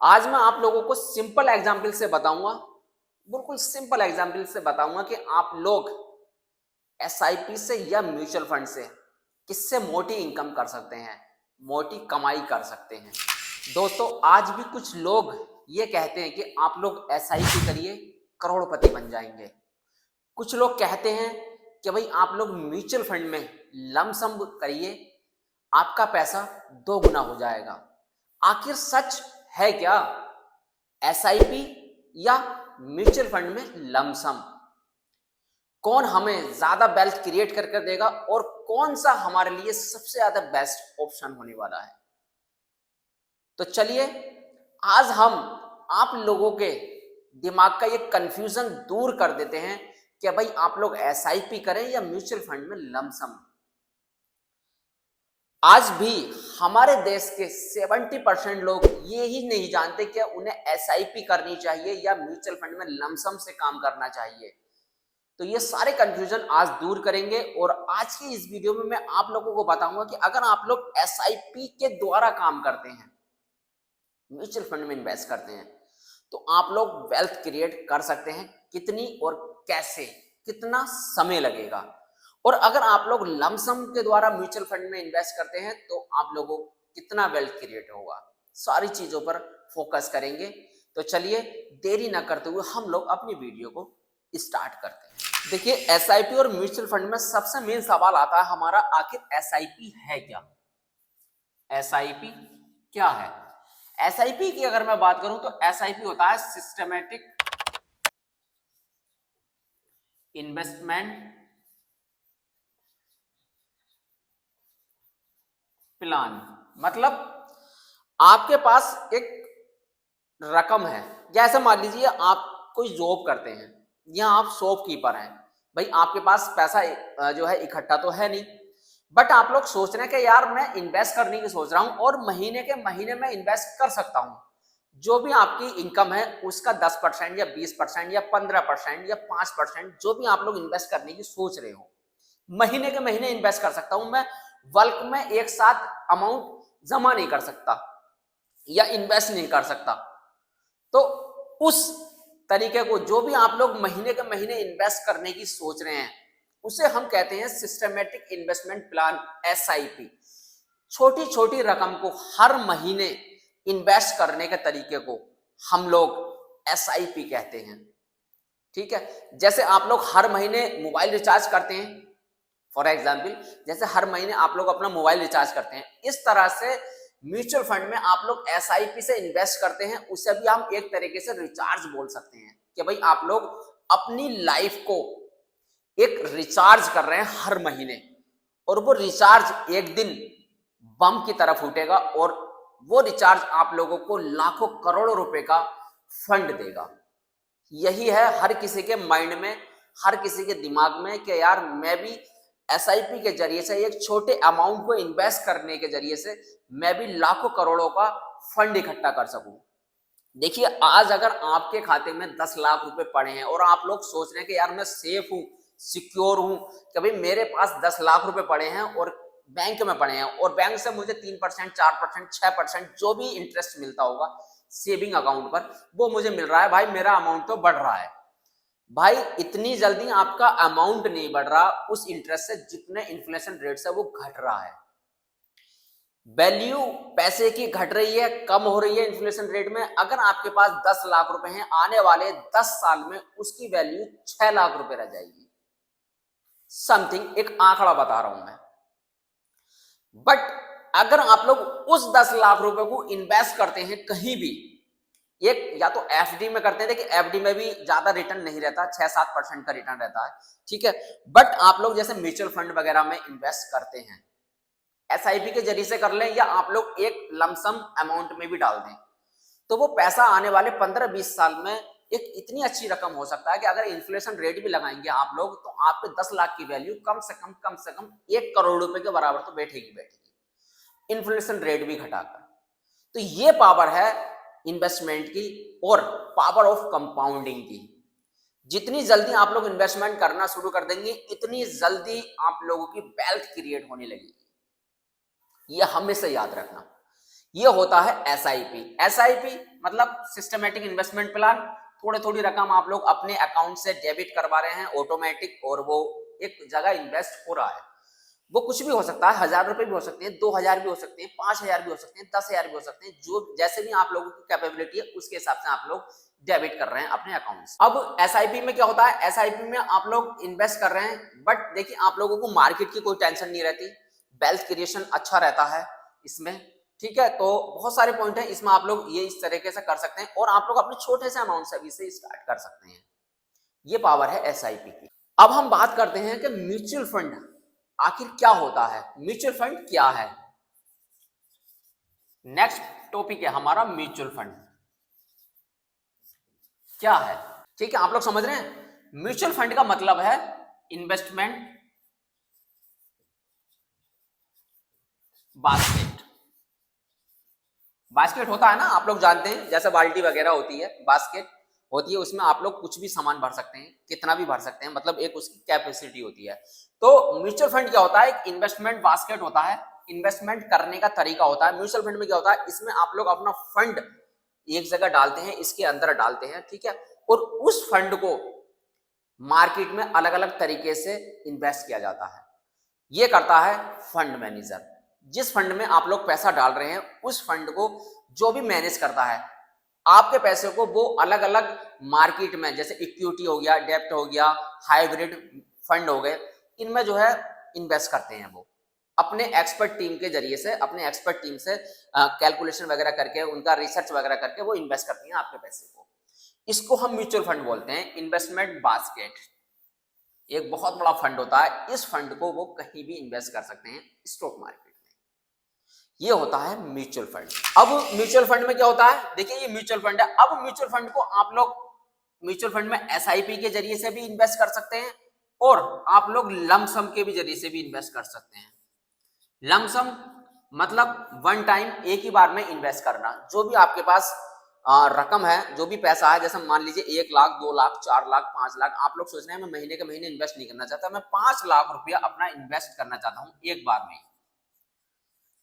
आज मैं आप लोगों को सिंपल एग्जाम्पल से बताऊंगा, बिल्कुल सिंपल एग्जाम्पल से बताऊंगा कि आप लोग एसआईपी से या म्यूचुअल फंड से किससे मोटी इनकम कर सकते हैं, मोटी कमाई कर सकते हैं। दोस्तों, आज भी कुछ लोग ये कहते हैं कि आप लोग एसआईपी करिए, करोड़पति बन जाएंगे। कुछ लोग कहते हैं कि भाई आप लोग म्यूचुअल फंड में लमसम करिए, आपका पैसा 2 गुना हो जाएगा। आखिर सच है क्या? एसआईपी या म्यूचुअल फंड में लमसम कौन हमें ज्यादा वेल्थ क्रिएट करके देगा और कौन सा हमारे लिए सबसे ज्यादा बेस्ट ऑप्शन होने वाला है? तो चलिए आज हम आप लोगों के दिमाग का ये कंफ्यूजन दूर कर देते हैं कि भाई आप लोग एसआईपी करें या म्यूचुअल फंड में लमसम। आज भी हमारे देश के 70% लोग ये ही नहीं जानते कि उन्हें एसआईपी करनी चाहिए या म्यूचुअल फंड में लमसम से काम करना चाहिए। तो ये सारे कंफ्यूजन आज दूर करेंगे और आज की इस वीडियो में मैं आप लोगों को बताऊंगा कि अगर आप लोग एसआईपी के द्वारा काम करते हैं, म्यूचुअल फंड में इन्वेस्ट करते हैं, तो आप लोग वेल्थ क्रिएट कर सकते हैं। कितनी और कैसे, कितना समय लगेगा, और अगर आप लोग लमसम के द्वारा म्यूचुअल फंड में इन्वेस्ट करते हैं तो आप लोगों को कितना वेल्थ क्रिएट होगा, सारी चीजों पर फोकस करेंगे। तो चलिए देरी ना करते हुए हम लोग अपनी वीडियो को स्टार्ट करते हैं। देखिए, एसआईपी और म्यूचुअल फंड में सबसे मेन सवाल आता है हमारा, आखिर एसआईपी है क्या? एसआईपी क्या है? एसआईपी की अगर मैं बात करूं तो एसआईपी होता है सिस्टमैटिक इन्वेस्टमेंट प्लान। मतलब आपके पास एक रकम है, जैसे मान लीजिए आप कोई जॉब करते हैं या आप शॉपकीपर हैं। भाई आपके पास पैसा जो है इकट्ठा तो है नहीं, बट आप लोग सोच रहे हैं कि यार मैं इन्वेस्ट करने की सोच रहा हूं और महीने के महीने में इन्वेस्ट कर सकता हूं। जो भी आपकी इनकम है उसका 10% या 20% या 15% या 5%, जो भी आप लोग इन्वेस्ट करने की सोच रहे हो, महीने के महीने इन्वेस्ट कर सकता हूं मैं। बल्क में एक साथ अमाउंट जमा नहीं कर सकता या इन्वेस्ट नहीं कर सकता। तो उस तरीके को जो भी आप लोग महीने के महीने इन्वेस्ट करने की सोच रहे हैं, उसे हम कहते हैं सिस्टमेटिक इन्वेस्टमेंट प्लान, एसआईपी। छोटी छोटी रकम को हर महीने इन्वेस्ट करने के तरीके को हम लोग एसआईपी कहते हैं। ठीक है, जैसे आप लोग हर महीने मोबाइल रिचार्ज करते हैं, फॉर एग्जाम्पल जैसे हर महीने आप लोग अपना मोबाइल रिचार्ज करते हैं, इस तरह से म्यूचुअल फंड में आप लोग एसआईपी से इन्वेस्ट करते हैं। उसे भी हम एक तरीके से रिचार्ज बोल सकते हैं कि भाई आप लोग अपनी लाइफ को एक रिचार्ज कर रहे हैं हर महीने, और वो रिचार्ज एक दिन बम की तरफ उठेगा और वो रिचार्ज आप लोगों को लाखों करोड़ों रुपए का फंड देगा। यही है हर किसी के माइंड में, हर किसी के दिमाग में कि यार मैं भी एसआईपी के जरिए से, एक छोटे अमाउंट को इन्वेस्ट करने के जरिए से मैं भी लाखों करोड़ों का फंड इकट्ठा कर सकूं। देखिए, आज अगर आपके खाते में 10 लाख रुपए पड़े हैं और आप लोग सोच रहे हैं कि यार मैं सेफ हूं, सिक्योर हूं, कि भाई मेरे पास 10 लाख रुपए पड़े हैं और बैंक में पड़े हैं और बैंक से मुझे 3%, 4%, 6% जो भी इंटरेस्ट मिलता होगा सेविंग अकाउंट पर, वो मुझे मिल रहा है। भाई मेरा अमाउंट तो बढ़ रहा है। भाई इतनी जल्दी आपका अमाउंट नहीं बढ़ रहा उस इंटरेस्ट से जितने इन्फ्लेशन रेट से वो घट रहा है। वैल्यू पैसे की घट रही है, कम हो रही है इन्फ्लेशन रेट में। अगर आपके पास 10 लाख रुपए हैं, आने वाले 10 साल में उसकी वैल्यू 6 लाख रुपए रह जाएगी। समथिंग एक आंकड़ा बता रहा हूं मैं। बट अगर आप लोग उस 10 लाख रुपए को इन्वेस्ट करते हैं कहीं भी, एक या तो एफडी में करते हैं, देखिए एफडी में भी ज्यादा रिटर्न नहीं रहता, 6-7% का रिटर्न रहता है, ठीक है। बट आप लोग जैसे म्यूचुअल फंड वगैरह में इन्वेस्ट करते हैं, एसआईपी के जरिए से कर लें या आप लोग एक लमसम अमाउंट में भी डाल दें, तो वो पैसा आने वाले 15-20 साल में एक इतनी अच्छी रकम हो सकता है कि अगर इन्फ्लेशन रेट भी लगाएंगे आप लोग, तो आपके 10 लाख की वैल्यू कम से कम 1 करोड़ रुपए के बराबर तो बैठेगी बैठेगी, इन्फ्लेशन रेट भी घटाकर। तो ये पावर है इन्वेस्टमेंट की और पावर ऑफ कंपाउंडिंग की। जितनी जल्दी आप लोग इन्वेस्टमेंट करना शुरू कर देंगे, इतनी जल्दी आप लोगों की वेल्थ क्रिएट होने लगेगी। यह हमेशा याद रखना ये होता है एसआईपी। एसआईपी मतलब सिस्टमेटिक इन्वेस्टमेंट प्लान। थोड़ी थोड़ी रकम आप लोग अपने अकाउंट से डेबिट करवा रहे हैं ऑटोमेटिक, और वो एक जगह इन्वेस्ट हो रहा है। वो कुछ भी हो सकता है, 1000 रुपए भी हो सकते हैं, 2000 भी हो सकते हैं, 5000 भी हो सकते हैं, 10,000 भी हो सकते हैं, जो जैसे भी आप लोगों की कैपेबिलिटी है उसके हिसाब से आप लोग डेबिट कर रहे हैं अपने अकाउंट से। अब एसआईपी में क्या होता है, एसआईपी में आप लोग इन्वेस्ट कर रहे हैं, बट देखिए आप लोगों को मार्केट की कोई टेंशन नहीं रहती, वेल्थ क्रिएशन अच्छा रहता है इसमें, ठीक है। तो बहुत सारे पॉइंट है इसमें, आप लोग ये इस तरीके से कर सकते हैं, और आप लोग अपने छोटे से अमाउंट से भी से स्टार्ट कर सकते हैं। ये पावर है एसआईपी की। अब हम बात करते हैं कि म्यूचुअल फंड आखिर क्या होता है, म्यूचुअल फंड क्या है। नेक्स्ट टॉपिक है हमारा म्यूचुअल फंड क्या है, ठीक है। आप लोग समझ रहे हैं, म्यूचुअल फंड का मतलब है इन्वेस्टमेंट बास्केट। बास्केट होता है ना, आप लोग जानते हैं, जैसे बाल्टी वगैरह होती है, बास्केट होती है, उसमें आप लोग कुछ भी सामान भर सकते हैं, कितना भी भर सकते हैं, मतलब एक उसकी कैपेसिटी होती है। तो म्यूचुअल फंड क्या होता है, एक इन्वेस्टमेंट बास्केट होता है, इन्वेस्टमेंट करने का तरीका होता है। म्यूचुअल फंड में क्या होता है, इसमें आप लोग अपना फंड एक जगह डालते हैं, इसके अंदर डालते हैं, ठीक है, और उस फंड को मार्केट में अलग अलग तरीके से इन्वेस्ट किया जाता है। ये करता है फंड मैनेजर। जिस फंड में आप लोग पैसा डाल रहे हैं उस फंड को जो भी मैनेज करता है, आपके पैसे को वो अलग अलग मार्केट में, जैसे इक्विटी हो गया, डेब्ट हो गया, हाइब्रिड फंड हो गए, इनमें जो है इन्वेस्ट करते हैं। वो अपने एक्सपर्ट टीम के जरिए से, अपने एक्सपर्ट टीम से कैलकुलेशन वगैरह करके, उनका रिसर्च वगैरह करके वो इन्वेस्ट करती हैं आपके पैसे को। इसको हम म्यूचुअल फंड बोलते हैं, इन्वेस्टमेंट बास्केट। एक बहुत बड़ा फंड होता है, इस फंड को वो कहीं भी इन्वेस्ट कर सकते हैं स्टॉक मार्केट में। ये होता है म्यूचुअल फंड। अब म्यूचुअल फंड में क्या होता है, देखिए ये म्यूचुअल फंड है। अब म्यूचुअल फंड को आप लोग म्यूचुअल फंड में एसआईपी के जरिए से भी इन्वेस्ट कर सकते हैं, और आप लोग लमसम के भी जरिए से भी इन्वेस्ट कर सकते हैं। लमसम मतलब वन टाइम, एक ही बार में इन्वेस्ट करना। जो भी आपके पास रकम है, जो भी पैसा है, जैसे मान लीजिए 1 लाख, 2 लाख, 4 लाख, 5 लाख, आप लोग सोच रहे हैं मैं महीने के महीने इन्वेस्ट नहीं करना चाहता, मैं 5 लाख रुपया अपना इन्वेस्ट करना चाहता हूं एक बार में,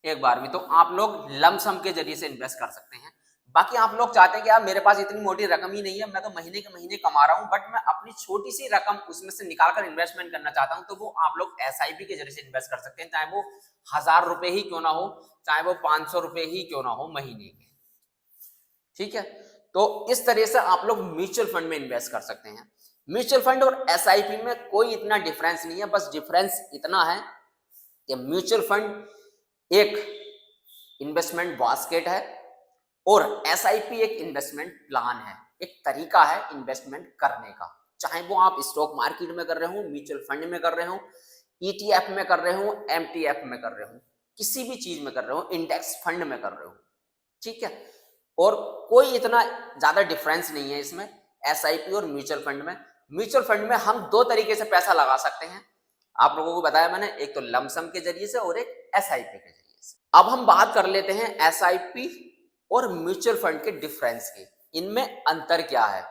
एक बार में। तो आप लोग लमसम के जरिए से इन्वेस्ट कर सकते हैं। बाकी आप लोग चाहते हैं कि यार मेरे पास इतनी मोटी रकम ही नहीं है, मैं तो महीने के महीने कमा रहा हूं, बट मैं अपनी छोटी सी रकम उसमें से निकालकर इन्वेस्टमेंट करना चाहता हूं, तो वो आप लोग एसआईपी के जरिए से इन्वेस्ट कर सकते हैं, चाहे वो 1000 रुपए ही क्यों ना हो, चाहे वो 500 रुपए ही क्यों ना हो महीने के, ठीक है। तो इस तरह से आप लोग म्यूचुअल फंड में इन्वेस्ट कर सकते हैं। म्यूचुअल फंड और एसआईपी में कोई इतना डिफरेंस नहीं है, बस डिफरेंस इतना है कि म्यूचुअल फंड एक इन्वेस्टमेंट बास्केट है और एसआईपी एक इन्वेस्टमेंट प्लान है, एक तरीका है इन्वेस्टमेंट करने का। चाहे वो आप स्टॉक मार्केट में कर रहे हो, म्यूचुअल फंड में कर रहे हो, ईटीएफ में कर रहे हो, एमटीएफ में कर रहे हो, किसी भी चीज में कर रहे हो, इंडेक्स फंड में कर रहे हो, ठीक है। और कोई इतना ज्यादा डिफरेंस नहीं है इसमें एसआईपी और म्यूचुअल फंड में। म्यूचुअल फंड में हम दो तरीके से पैसा लगा सकते हैं, आप लोगों को बताया मैंने, एक तो लमसम के जरिए से और एक एसआईपी के जरिए से। अब हम बात कर लेते हैं एसआईपी और म्यूचुअल फंड के डिफरेंस की, इनमें अंतर क्या है,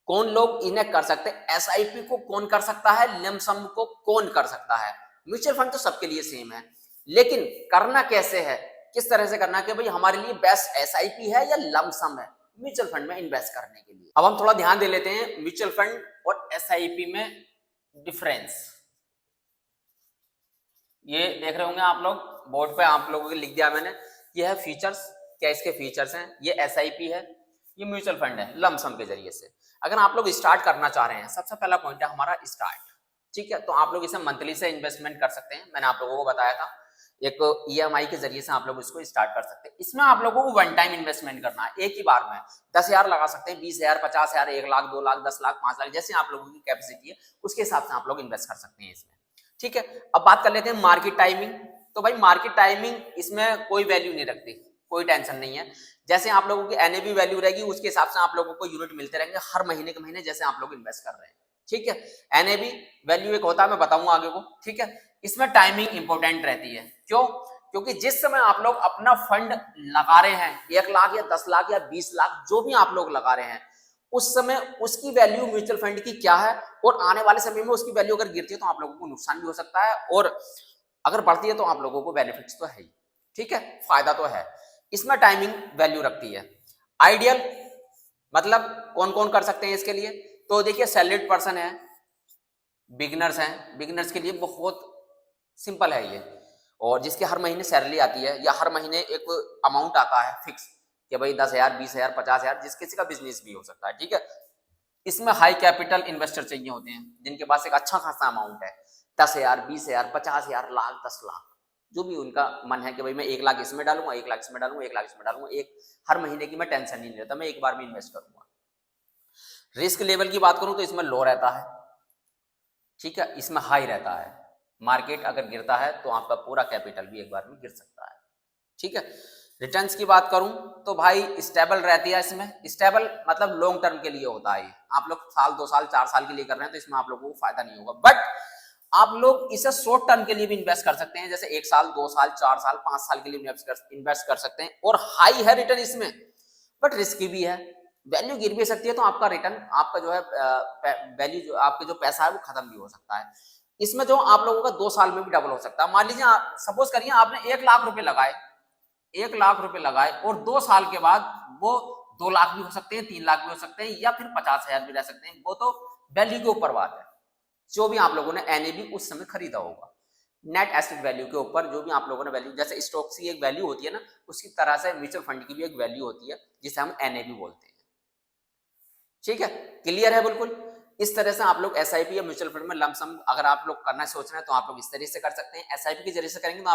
कौन लोग इन्हें कर सकते हैं, एसआईपी को कौन कर सकता है, लमसम को कौन कर सकता है। म्यूचुअल फंड तो सबके लिए सेम है, लेकिन करना कैसे है, किस तरह से करना कि भाई हमारे लिए बेस्ट एसआईपी है या लमसम है म्यूचुअल फंड में इन्वेस्ट करने के लिए। अब हम थोड़ा ध्यान दे लेते हैं म्यूचुअल फंड और एसआईपी में डिफरेंस। ये देख रहे होंगे आप लोग, बोर्ड पे आप लोगों को लिख दिया मैंने, ये है फीचर्स, क्या इसके फीचर्स हैं, ये एसआईपी है, ये म्यूचुअल फंड है लमसम के जरिए से। अगर आप लोग स्टार्ट करना चाह रहे हैं, सबसे पहला पॉइंट है हमारा स्टार्ट, ठीक है। तो आप लोग इसे मंथली से इन्वेस्टमेंट कर सकते हैं, मैंने आप लोगों को बताया था, एक ईएमआई के जरिए से आप लोग इसको स्टार्ट कर सकते हैं। इसमें आप लोगों को वन टाइम इन्वेस्टमेंट करना है, एक ही बार में 10,000 लगा सकते हैं, 20,000, 50,000, 1 लाख, 2 लाख, 10 लाख, 5 लाख, जैसे आप लोगों की कैपेसिटी है उसके हिसाब से आप लोग इन्वेस्ट कर सकते हैं इसमें, ठीक है। अब बात कर लेते हैं मार्केट टाइमिंग। तो भाई मार्केट टाइमिंग इसमें कोई वैल्यू नहीं रखती, कोई टेंशन नहीं है। जैसे आप लोगों की एनएवी वैल्यू रहेगी उसके हिसाब से आप लोगों को यूनिट मिलते रहेंगे हर महीने के महीने, जैसे आप लोग इन्वेस्ट कर रहे हैं, ठीक है। एनएवी वैल्यू एक होता है, मैं बताऊंगा आगे को, ठीक है। इसमें टाइमिंग इंपॉर्टेंट रहती है, क्यों, क्योंकि जिस समय आप लोग अपना फंड लगा रहे हैं, 1 लाख या 10 लाख या 20 लाख जो भी आप लोग लगा रहे हैं, उस समय उसकी वैल्यू म्यूचुअल फंड की क्या है, और आने वाले समय में उसकी वैल्यू अगर गिरती है तो आप लोगों को नुकसान भी हो सकता है, और अगर बढ़ती है तो आप लोगों को बेनिफिट्स तो है ही, ठीक है, फायदा तो है। इसमें टाइमिंग वैल्यू रखती है। आइडियल मतलब कौन कौन कर सकते हैं इसके लिए, तो देखिए सैलरीड पर्सन है, बिगिनर्स हैं, बिगिनर्स के लिए बहुत सिंपल है ये, और जिसके हर महीने सैलरी आती है या हर महीने एक अमाउंट आता है फिक्स कि भाई 10,000, 20,000, 50,000, जिस किसी का बिजनेस भी हो सकता है, ठीक है। इसमें हाई कैपिटल इन्वेस्टर चाहिए होते हैं जिनके पास एक अच्छा खासा अमाउंट है, 10,000, 20,000, 50,000, लाख, 10 लाख, जो भी उनका मन है कि भाई मैं 1 लाख इसमें डालूंगा, 1 लाख इसमें डालूंगा, 1 लाख इसमें डालूंगा, एक हर महीने की मैं टेंशन नहीं लेता, मैं एक बार में इन्वेस्ट करूंगा। रिस्क लेवल की बात करूं तो इसमें लो रहता है, ठीक है, इसमें हाई रहता है। मार्केट अगर गिरता है तो आपका पूरा कैपिटल भी एक बार में गिर सकता है, ठीक है। रिटर्न्स की बात करूं तो भाई स्टेबल रहती है, इसमें स्टेबल मतलब लॉन्ग टर्म के लिए होता है। आप लोग साल, 2 साल, 4 साल के लिए कर रहे हैं तो इसमें आप लोगों को फायदा नहीं होगा, बट आप लोग इसे शॉर्ट टर्म के लिए भी इन्वेस्ट कर सकते हैं, जैसे 1 साल, 2 साल, 4 साल, 5 साल के लिए इन्वेस्ट कर सकते हैं, और हाई है रिटर्न इसमें, बट रिस्की भी है। वैल्यू गिर भी सकती है तो आपका रिटर्न, आपका जो है वैल्यू, जो आपके जो पैसा है वो खत्म भी हो सकता है। इसमें जो आप लोगों का 2 साल में भी डबल हो सकता है। मान लीजिए सपोज करिए आपने 1 लाख रुपए लगाए, 1 लाख रुपए लगाए और 2 साल के बाद वो 2 लाख भी हो सकते हैं, 3 लाख भी हो सकते हैं, या फिर 50,000 भी रह सकते हैं, वो तो वैल्यू के ऊपर बात है, जो भी आप लोगों ने एनएबी उस समय खरीदा होगा, नेट एसेट वैल्यू के ऊपर जो भी आप लोगों ने वैल्यू, जैसे स्टॉक्स की एक वैल्यू होती है ना, उसकी तरह से म्यूचुअल फंड की भी एक वैल्यू होती है जिसे हम एनएबी बोलते हैं, ठीक है। क्लियर है बिल्कुल। इस तरह से आप लोग एसआईपी या म्यूचुअल फंड में लमसम अगर आप लोग करना सोच रहे हैं तो आप लोग इस तरीके से कर सकते हैं। एसआईपी के जरिए से करेंगे तो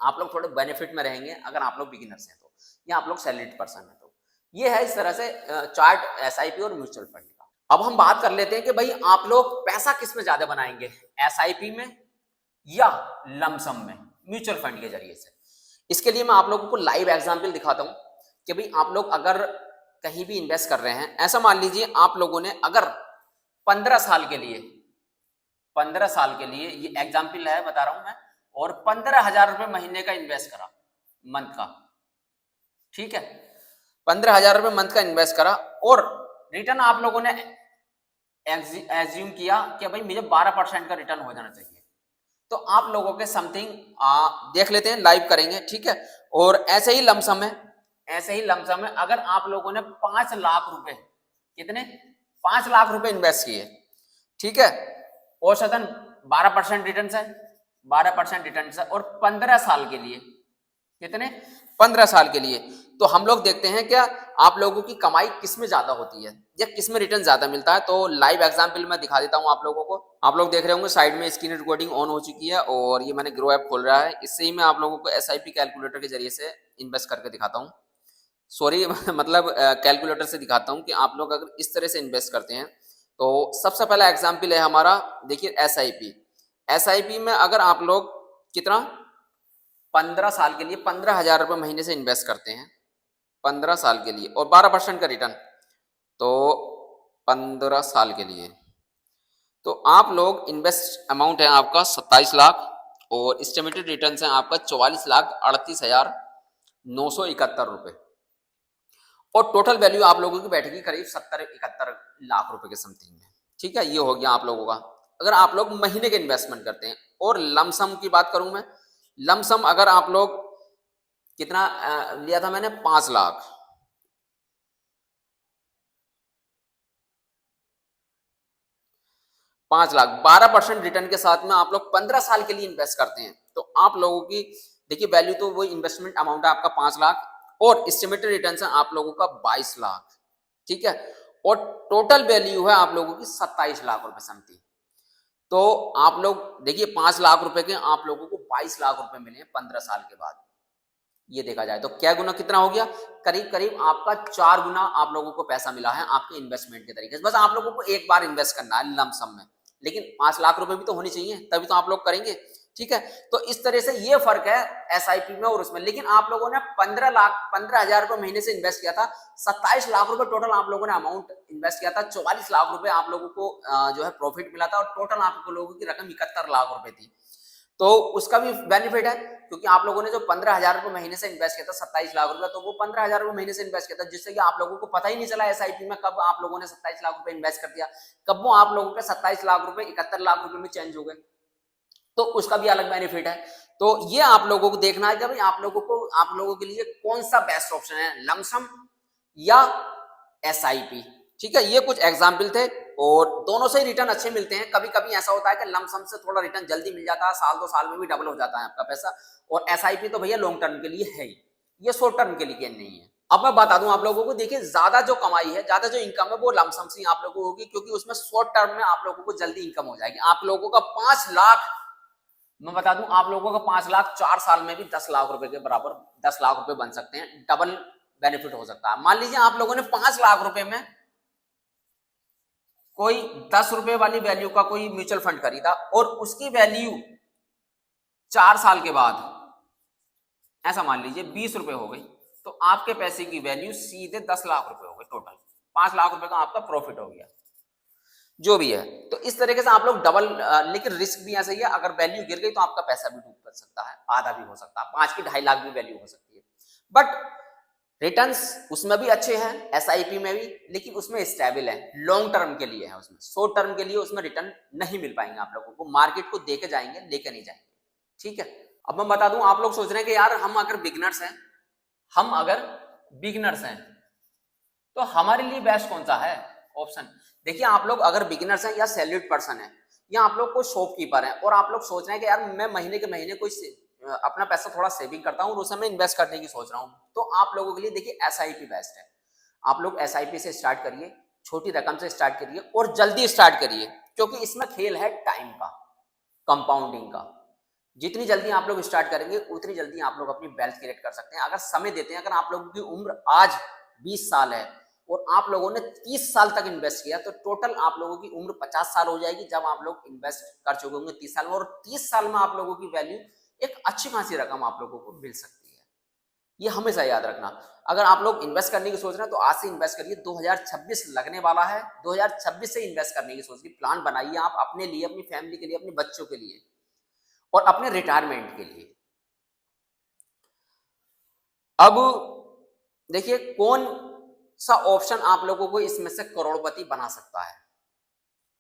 आप लोग थोड़े बेनिफिट में रहेंगे अगर आप लोग बिगिनर्स हैं तो, या आप लोग सैलरीड पर्सन है तो। ये है इस तरह से चार्ट एसआईपी और म्यूचुअल फंड का। अब हम बात कर लेते हैं कि भाई आप लोग पैसा किस में ज्यादा बनाएंगे, एसआईपी में या लमसम में, म्यूचुअल फंड के जरिए से। इसके लिए मैं आप लोगों को लाइव एग्जांपल दिखाता हूं कि भाई आप लोग अगर कहीं भी इन्वेस्ट कर रहे हैं, ऐसा मान लीजिए आप लोगों ने अगर 15 साल के लिए, 15 साल के लिए, ये एग्जाम्पल है बता रहा हूं मैं, और 15,000 रुपए महीने का इन्वेस्ट करा, मंथ का, ठीक है, 15,000 रुपए मंथ का इन्वेस्ट करा, और रिटर्न आप लोगों ने एज्यूम किया कि भाई मुझे 12% का रिटर्न हो जाना चाहिए, तो आप लोगों के समथिंग देख लेते हैं, लाइव करेंगे, ठीक है। और ऐसे ही लमसम है, ऐसे ही लमसम है, अगर आप लोगों ने 5 लाख रुपए, कितने, 5 लाख रुपए इन्वेस्ट किए, ठीक है, औसतन 12% रिटर्न है, 12% रिटर्न है, और 15 साल के लिए, कितने, 15 साल के लिए, तो हम लोग देखते हैं क्या आप लोगों की कमाई किस में ज्यादा होती है या किस में रिटर्न ज्यादा मिलता है। तो लाइव एग्जांपल मैं दिखा देता हूं आप लोगों को। आप लोग देख रहे होंगे साइड में स्क्रीन रिकॉर्डिंग ऑन हो चुकी है, और ये मैंने ग्रो ऐप खोल रहा है, इससे ही मैं आप लोगों को एसआईपी कैलकुलेटर के जरिए से इन्वेस्ट करके दिखाता हूँ, सॉरी मतलब कैलकुलेटर से दिखाता हूँ कि आप लोग अगर इस तरह से इन्वेस्ट करते हैं। तो सबसे पहला एग्जाम्पल है हमारा, देखिए एसआईपी। एसआईपी में अगर आप लोग कितना, 15 साल के लिए 15,000 रुपए महीने से इन्वेस्ट करते हैं, 15 साल के लिए, और 12% का रिटर्न, तो 15 साल के लिए तो आप लोग इन्वेस्ट अमाउंट है आपका 27 लाख, और एस्टिमेटेड रिटर्न है आपका 44,38,971 रुपए, और टोटल वैल्यू आप लोगों की बैठेगी करीब 70-71 लाख रुपए के समथिंग में, ठीक है। ये हो गया आप लोगों का अगर आप लोग महीने के इन्वेस्टमेंट करते हैं। और लमसम की बात करूं मैं, लमसम अगर आप लोग कितना लिया था मैंने, 5 लाख, 5 लाख 12% रिटर्न के साथ में आप लोग 15 साल के लिए इन्वेस्ट करते हैं, तो आप लोगों की देखिए वैल्यू, तो वो इन्वेस्टमेंट अमाउंट है आपका 5 लाख, और एस्टिमेटेड रिटर्न है आप लोगों का 22 लाख, ठीक है, और टोटल वैल्यू है आप लोगों की 27 लाख रुपए समथिंग। तो आप लोग देखिए 5 लाख रुपए के आप लोगों को 22 लाख रुपए मिले हैं 15 साल के बाद। ये देखा जाए तो क्या गुना कितना हो गया, करीब करीब आपका 4 गुना आप लोगों को पैसा मिला है आपके इन्वेस्टमेंट के तरीके से। बस आप लोगों को एक बार इन्वेस्ट करना है लमसम में, लेकिन 5 लाख रुपए भी तो होनी चाहिए, तभी तो आप लोग करेंगे, ठीक है। तो इस तरह से ये फर्क है एसआईपी में और उसमें। लेकिन आप लोगों ने 15,000 रुपए महीने से इन्वेस्ट किया था, 27 लाख रुपए टोटल आप लोगों ने अमाउंट इन्वेस्ट किया था, 44 लाख रुपए आप लोगों को जो है प्रॉफिट मिला था, और टोटल आप लोगों की रकम 71 लाख रुपए थी। तो उसका भी बेनिफिट है, क्योंकि आप लोगों ने जो 15,000 रुपए महीने से इन्वेस्ट किया था 27 लाख रुपए, तो वो 15,000 रुपए महीने से इन्वेस्ट किया था, जिससे कि आप लोगों को पता ही नहीं चला एसआईपी में कब आप लोगों ने 27 लाख रुपए इन्वेस्ट कर दिया, कब वो आप लोगों के 27 लाख रुपए 71 लाख रुपए में चेंज हो गए। तो उसका भी अलग बेनिफिट है। तो ये आप लोगों को देखना है कि भाई आप लोगों के लिए कौन सा बेस्ट ऑप्शन है, लमसम या एसआईपी। ठीक है, ये कुछ एग्जाम्पल थे और दोनों से ही रिटर्न अच्छे मिलते हैं। कभी कभी ऐसा होता है कि लमसम से थोड़ा रिटर्न जल्दी मिल जाता है, साल 2 साल में भी डबल हो जाता है आपका पैसा। और एसआईपी तो भैया लॉन्ग टर्म के लिए है ही, ये शॉर्ट टर्म के लिए नहीं है। अब मैं बता दूं आप लोगों को, देखिए ज्यादा जो कमाई है, ज्यादा जो इनकम है वो लमसम से आप लोगों को होगी, क्योंकि उसमें शॉर्ट टर्म में आप लोगों को जल्दी इनकम हो जाएगी। आप लोगों का 5 लाख, मैं बता दूं आप लोगों का 5 लाख 4 साल में भी 10 लाख रुपए के बराबर 10 लाख रुपए बन सकते हैं, डबल बेनिफिट हो सकता है। मान लीजिए आप लोगों ने 5 लाख रुपए में कोई 10 रुपए वाली वैल्यू का कोई म्यूचुअल फंड खरीदा और उसकी वैल्यू 4 साल के बाद ऐसा मान लीजिए 20 रुपए हो गई, तो आपके पैसे की वैल्यू सीधे 10 लाख रुपए हो गई। टोटल 5 लाख रुपए का आपका प्रॉफिट हो गया, जो भी है। तो इस तरीके से आप लोग डबल, लेकिन रिस्क भी ऐसा ही है, अगर वैल्यू गिर गई तो आपका पैसा भी डूब सकता है, आधा भी हो सकता है, 5 की 2.5 लाख भी वैल्यू हो सकती है। बट रिटर्न्स उसमें भी अच्छे हैं, एसआईपी में भी, लेकिन उसमें स्टेबल है, लॉन्ग टर्म के लिए है। उसमें शॉर्ट टर्म के लिए उसमें रिटर्न नहीं मिल पाएंगे आप लोगों को, मार्केट को देके जाएंगे, लेके नहीं जाएंगे। ठीक है, अब मैं बता दूं, आप लोग सोच रहे हैं कि यार हम अगर बिगिनर्स हैं तो हमारे लिए बेस्ट कौन सा है ऑप्शन। देखिए, आप लोग अगर बिगिनर्स हैं या सैलरीड पर्सन है या आप लोग कोई शॉपकीपर है और आप लोग सोच रहे हैं कि यार मैं महीने के महीने कोई अपना पैसा थोड़ा सेविंग करता हूं और उसे मैं इन्वेस्ट करने की सोच रहा हूं, तो आप लोगों के लिए देखिए एसआईपी बेस्ट है। आप लोग एसआईपी से स्टार्ट करिए, छोटी रकम से स्टार्ट करिए और जल्दी स्टार्ट करिए, क्योंकि इसमें खेल है टाइम का, कंपाउंडिंग का। जितनी जल्दी आप लोग स्टार्ट करेंगे उतनी जल्दी आप लोग अपनी वेल्थ क्रिएट कर सकते हैं, अगर समय देते हैं। अगर आप लोगों की उम्र आज 20 साल है और आप लोगों ने 30 साल तक इन्वेस्ट किया, तो टोटल आप लोगों की उम्र 50 साल हो जाएगी जब आप लोग इन्वेस्ट कर चुके होंगे 30 साल में, और 30 साल में आप लोगों की वैल्यू एक अच्छी खासी रकम आप लोगों को मिल सकती है। ये हमेशा याद रखना। अगर आप लोग इन्वेस्ट करने की सोच रहे हैं तो आज से इन्वेस्ट करिए, 2026 लगने वाला है, 2026 से इन्वेस्ट करने की सोचिए, प्लान बनाइए आप अपने लिए, अपनी फैमिली के लिए, अपने बच्चों के लिए और अपने रिटायरमेंट के लिए। अब देखिए कौन सा ऑप्शन आप लोगों को इसमें से करोड़पति बना सकता है,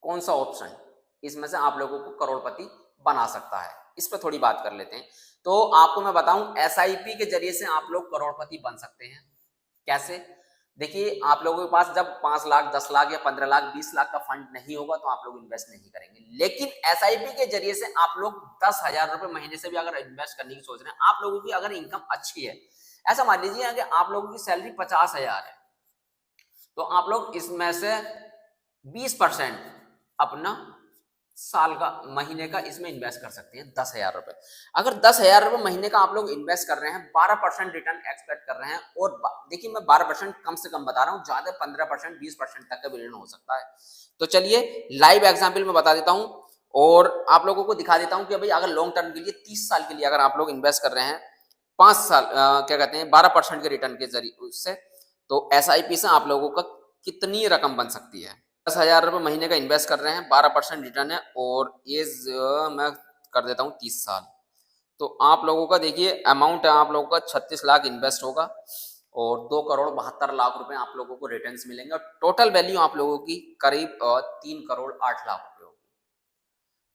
कौन सा ऑप्शन इसमें से आप लोगों को करोड़पति बना सकता है, इस पर थोड़ी बात कर लेते हैं। तो आपको मैं बताऊं, एसआईपी के जरिए से आप लोग करोड़पति बन सकते हैं। कैसे? देखिए, आप लोगों के पास जब 5 लाख 10 लाख या 15 लाख 20 लाख का फंड नहीं होगा तो आप लोग इन्वेस्ट नहीं करेंगे, लेकिन एसआईपी के जरिए से आप लोग 10,000 रुपए महीने से भी अगर इन्वेस्ट करने की सोच रहे हैं, आप लोगों की अगर इनकम अच्छी है, ऐसा मान लीजिए कि आप लोगों की सैलरी 50,000 है, तो आप लोग इसमें से 20% अपना साल का, महीने का इसमें इन्वेस्ट कर सकते हैं, 10,000 रुपए। अगर 10,000 रुपए महीने का आप लोग इन्वेस्ट कर रहे हैं, 12% रिटर्न एक्सपेक्ट कर रहे हैं, और देखिए मैं 12% कम से कम बता रहा हूं, ज्यादा 15% 20% तक का भी रिटर्न हो सकता है। तो चलिए लाइव एग्जाम्पल में बता देता हूं और आप लोगों को दिखा देता हूं कि भाई अगर लॉन्ग टर्म के लिए 30 साल के लिए अगर आप लोग इन्वेस्ट कर रहे हैं 5 साल, क्या कहते हैं 12% के रिटर्न के जरिए उससे, तो एसआईपी से आप लोगों का कितनी रकम बन सकती है। 10,000 रुपए महीने का इन्वेस्ट कर रहे हैं, 12% रिटर्न है और एज मैं कर देता हूँ 30 साल, तो आप लोगों का देखिए अमाउंट है आप लोगों का 36 लाख इन्वेस्ट होगा और 2,72,00,000 रुपए आप लोगों को रिटर्न्स मिलेंगे, और टोटल वैल्यू आप लोगों की करीब 3,08,00,000 रुपए होगी।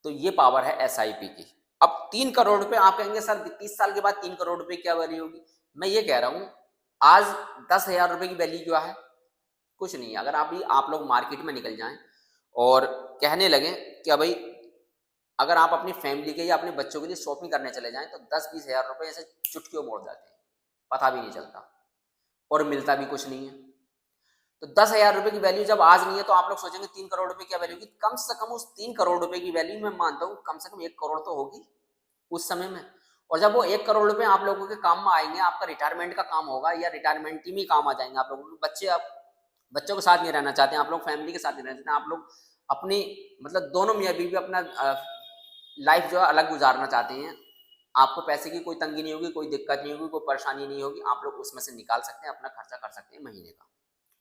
तो ये पावर है एसआईपी की। अब 3 करोड़ रुपए आप कहेंगे सर 30 साल के बाद 3 करोड़ रुपए क्या वैल्यू होगी? मैं ये कह रहा हूं, आज 10,000 रुपए की वैल्यू क्या है? कुछ नहीं। अगर आप लोग मार्केट में निकल जाएं और कहने लगे कि भाई अगर आप अपनी फैमिली के या अपने बच्चों के लिए शॉपिंग करने चले जाएं तो 10-20 हजार रुपए ऐसे चुटकियों मोड़ जाते हैं, पता भी नहीं चलता और मिलता भी कुछ नहीं है। तो 10,000 रुपए की वैल्यू जब आज नहीं है तो आप लोग सोचेंगे 3 करोड़ रुपए की वैल्यू की, कम से कम उस 3 करोड़ रुपए की वैल्यू मैं मानता हूं कम से कम 1 करोड़ तो होगी उस समय में। और जब वो 1 करोड़ रुपए आप लोगों के काम में आएंगे, आपका रिटायरमेंट का काम होगा या रिटायरमेंट में काम आ जाएंगे, आप लोगों के बच्चे, आप बच्चों के साथ नहीं रहना चाहते हैं, आप लोग फैमिली के साथ नहीं रहना चाहते हैं, आप लोग अपनी मतलब दोनों मियाँ बीवी अपना लाइफ जो है अलग गुजारना चाहते हैं, आपको पैसे की कोई तंगी नहीं होगी, कोई दिक्कत नहीं होगी, कोई परेशानी नहीं होगी, आप लोग उसमें से निकाल सकते हैं, अपना खर्चा कर सकते हैं महीने का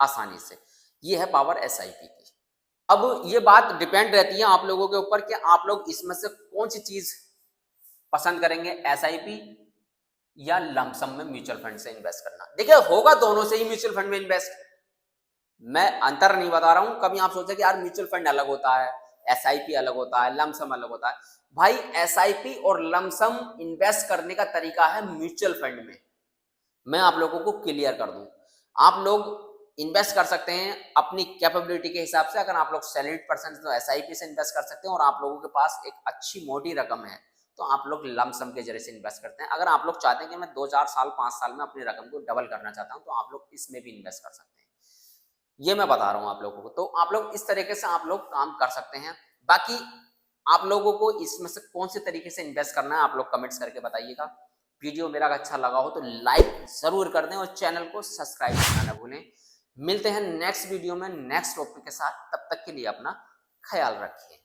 आसानी से। ये है पावर एसआईपी की। अब ये बात डिपेंड रहती है आप लोगों के ऊपर कि आप लोग इसमें से कौन सी चीज पसंद करेंगे, एसआईपी या लमसम में म्यूचुअल फंड से इन्वेस्ट करना। देखिए होगा दोनों से ही म्यूचुअल फंड में इन्वेस्ट, मैं अंतर नहीं बता रहा हूं। कभी आप सोचे कि यार म्यूचुअल फंड अलग होता है, एसआईपी अलग होता है, लमसम अलग होता है। भाई एसआईपी और लमसम इन्वेस्ट करने का तरीका है म्यूचुअल फंड में। मैं आप लोगों को क्लियर कर दूं, आप लोग इन्वेस्ट कर सकते हैं अपनी कैपेबिलिटी के हिसाब से। अगर आप लोग सैलरीड पर्सन तो एसआईपी से इन्वेस्ट कर सकते हैं, और आप लोगों के पास एक अच्छी मोटी रकम है तो आप लोग लमसम के जरिए से इन्वेस्ट करते हैं। अगर आप लोग चाहते हैं कि मैं 2-4 साल 5 साल में अपनी रकम को डबल करना चाहता हूं, तो आप लोग इसमें भी इन्वेस्ट कर सकते हैं। ये मैं बता रहा हूं आप लोगों को, तो आप लोग इस तरीके से आप लोग काम कर सकते हैं। बाकी आप लोगों को इसमें से कौन से तरीके से इन्वेस्ट करना है आप लोग कमेंट्स करके बताइएगा। वीडियो मेरा अच्छा लगा हो तो लाइक जरूर कर दें और चैनल को सब्सक्राइब करना ना भूलें। मिलते हैं नेक्स्ट वीडियो में नेक्स्ट टॉपिक के साथ, तब तक के लिए अपना ख्याल रखिए।